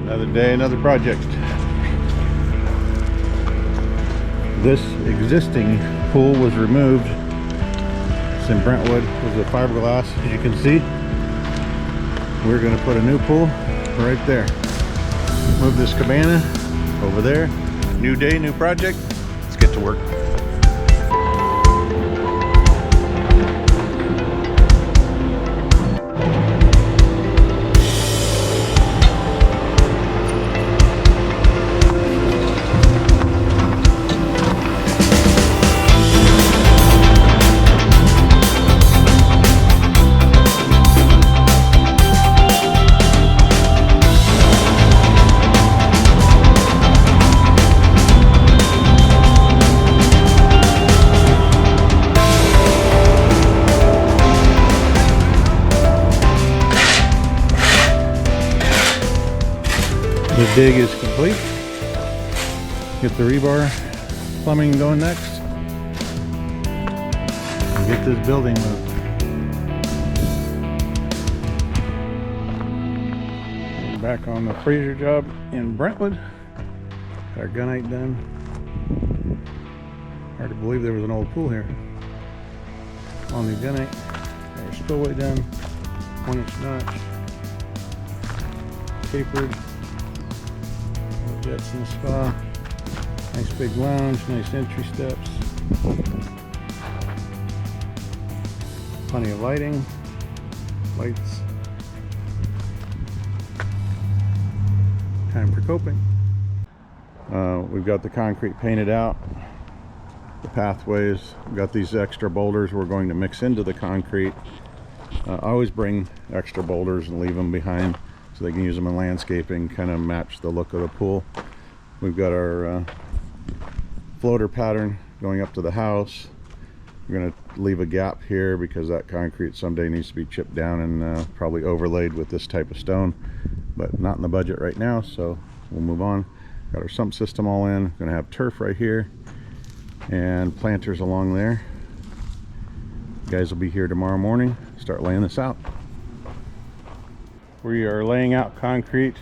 Another day, another project. This existing pool was removed. It's in Brentwood. It was a fiberglass, as you can see. We're going to put a new pool right there. Move this cabana over there. New day, new project. Let's get to work. The dig is complete. Get the rebar plumbing going next. And get this building moved. And back on the Frazier job in Brentwood. Got our gunite done. Hard to believe there was an old pool here. On the gunite. Got our spillway done. 1-inch notch. Tapered. Jets in the spa. Nice big lounge, nice entry steps. Plenty of lighting. Lights. Time for coping. We've got the concrete painted out. The pathways. We've got these extra boulders we're going to mix into the concrete. I always bring extra boulders and leave them behind, so they can use them in landscaping, kind of match the look of the pool. We've got our floater pattern going up to the house. We're going to leave a gap here because that concrete someday needs to be chipped down and probably overlaid with this type of stone, but not in the budget right now, so we'll move on. Got our sump system all in. Going to have turf right here and planters along there. You guys will be here tomorrow morning. Start laying this out. We are laying out concrete,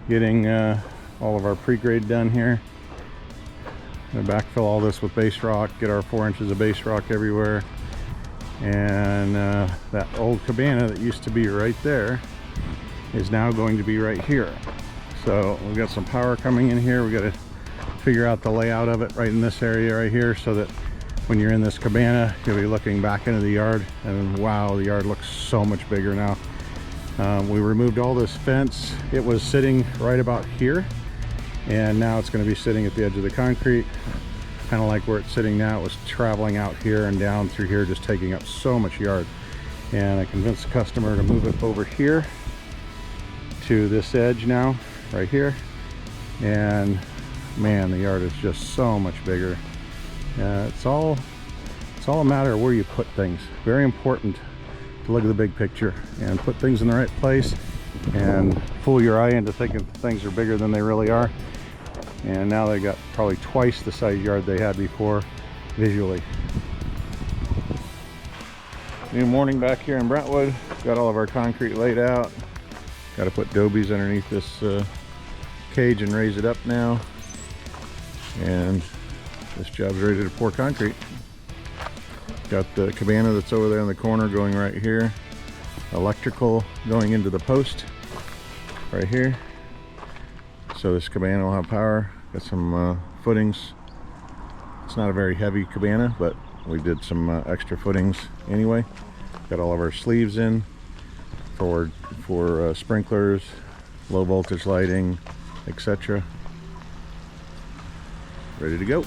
getting all of our pre-grade done here. Gonna backfill all this with base rock, get our 4 inches of base rock everywhere. And that old cabana that used to be right there is now going to be right here. So we've got some power coming in here. We got to figure out the layout of it right in this area right here, so that when you're in this cabana, you'll be looking back into the yard, and wow, the yard looks so much bigger now. We removed all this fence. It was sitting right about here, and now it's going to be sitting at the edge of the concrete, kind of like where it's sitting now. It was traveling out here and down through here, just taking up so much yard. And I convinced the customer to move it over here to this edge now, right here. And man, the yard is just so much bigger. It's all a matter of where you put things. Very important to look at the big picture and put things in the right place and fool your eye into thinking things are bigger than they really are. And now they got probably twice the size yard they had before visually. New morning back here in Brentwood. Got all of our concrete laid out. Got to put dobies underneath this cage and raise it up now. And this job's ready to pour concrete. Got the cabana that's over there in the corner going right here. Electrical going into the post right here. So this cabana will have power. Got some footings. It's not a very heavy cabana, but we did some extra footings anyway. Got all of our sleeves in for sprinklers, low voltage lighting, etc. Ready to go.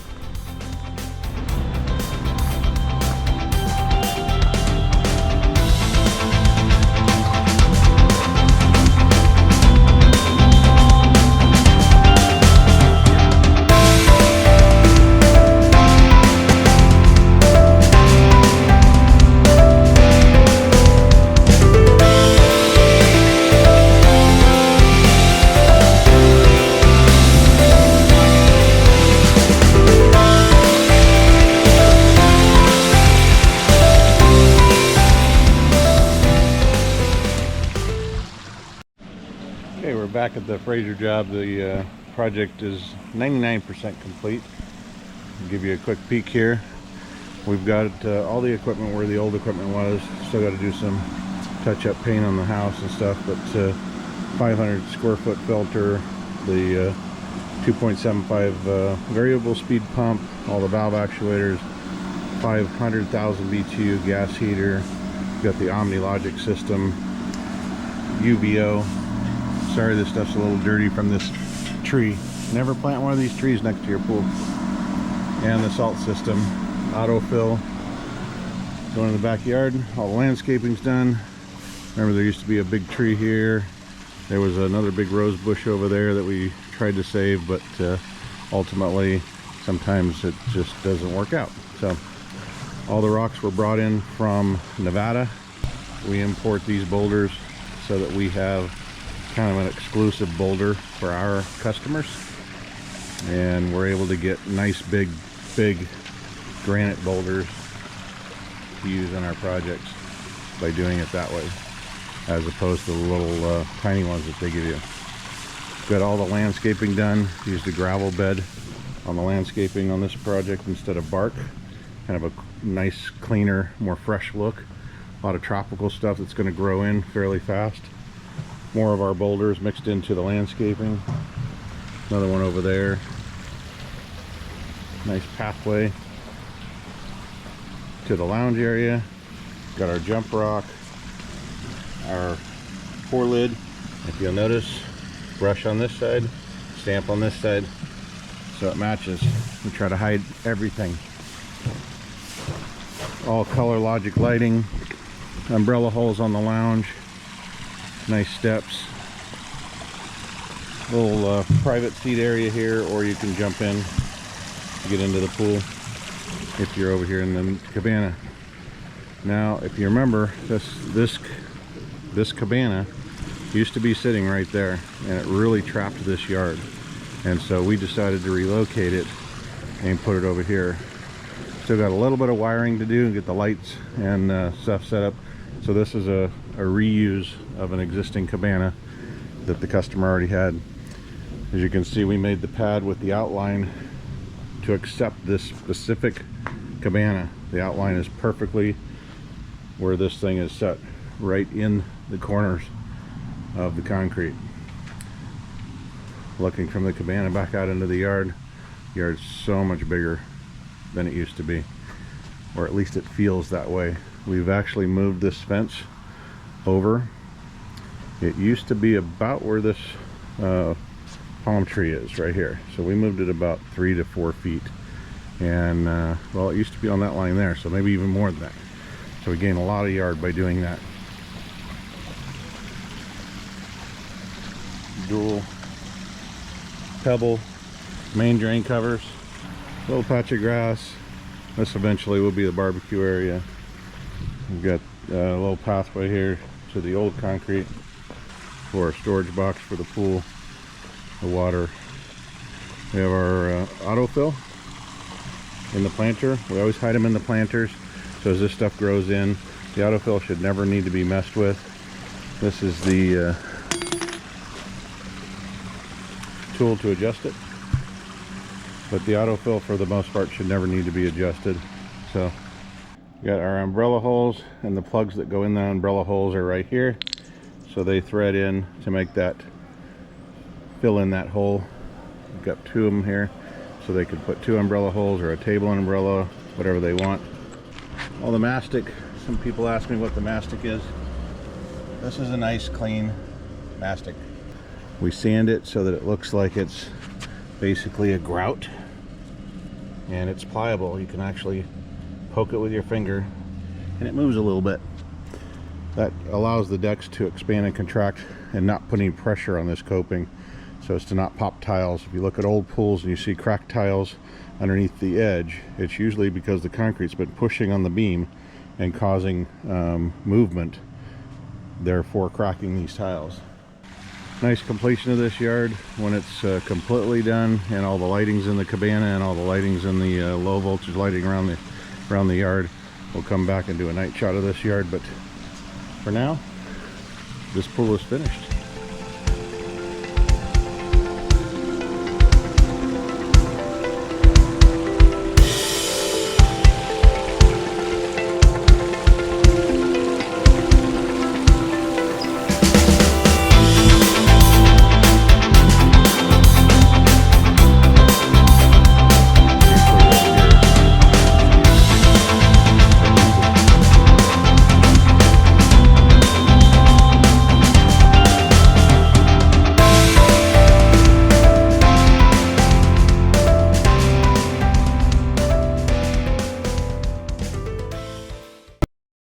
back at the Frazier job. The project is 99% complete. I'll give you a quick peek here. We've got all the equipment where the old equipment was. Still got to do some touch-up paint on the house and stuff, but 500 square foot filter, the 2.75 variable speed pump, all the valve actuators, 500,000 BTU gas heater. Got the Omni Logic system, UVO. Sorry, this stuff's a little dirty from this tree. Never plant one of these trees next to your pool. And the salt system, autofill. Going in the backyard. All the landscaping's done. Remember, there used to be a big tree here. There was another big rose bush over there that we tried to save, but ultimately sometimes it just doesn't work out. So all the rocks were brought in from Nevada. We import these boulders so that we have kind of an exclusive boulder for our customers, and we're able to get nice big granite boulders to use on our projects by doing it that way, as opposed to the little tiny ones that they give you. Got all the landscaping done. Used a gravel bed on the landscaping on this project instead of bark. Kind of a nice, cleaner, more fresh look. A lot of tropical stuff that's going to grow in fairly fast. More of our boulders mixed into the landscaping. Another one over there. Nice pathway to the lounge area. Got our jump rock, our pour lid. If you'll notice, brush on this side, stamp on this side, so it matches. We try to hide everything. All Color Logic lighting, umbrella holes on the lounge, nice steps, little private seat area here, or you can jump in to get into the pool if you're over here in the cabana. Now, if you remember, this cabana used to be sitting right there, and it really trapped this yard, and so we decided to relocate it and put it over here. Still got a little bit of wiring to do and get the lights and stuff set up. So this is a reuse of an existing cabana that the customer already had. As you can see, we made the pad with the outline to accept this specific cabana. The outline is perfectly where this thing is set, right in the corners of the concrete. Looking from the cabana back out into the yard, the yard's so much bigger than it used to be, or at least it feels that way. We've actually moved this fence over. It used to be about where this palm tree is right here, so we moved it about 3 to 4 feet, and well, it used to be on that line there, so maybe even more than that. So we gain a lot of yard by doing that. Dual pebble main drain covers, little patch of grass. This eventually will be the barbecue area. We've got a little pathway here to the old concrete for our storage box for the pool, the water. We have our autofill in the planter. We always hide them in the planters, so as this stuff grows in, the autofill should never need to be messed with. This is the tool to adjust it, but the autofill for the most part should never need to be adjusted. So we got our umbrella holes, and the plugs that go in the umbrella holes are right here, so they thread in to make that fill in that hole. We've got 2 of them here, so they could put 2 umbrella holes or a table and umbrella, whatever they want. All the mastic, some people ask me what the mastic is. This is a nice clean mastic. We sand it so that it looks like it's basically a grout, and it's pliable. You can actually poke it with your finger and it moves a little bit. That allows the decks to expand and contract and not put any pressure on this coping, so as to not pop tiles. If you look at old pools and you see cracked tiles underneath the edge, it's usually because the concrete's been pushing on the beam and causing movement, therefore cracking these tiles. Nice completion of this yard when it's completely done, and all the lighting's in the cabana and all the lighting's in the low voltage lighting around the yard. We'll come back and do a night shot of this yard, but for now, this pool is finished.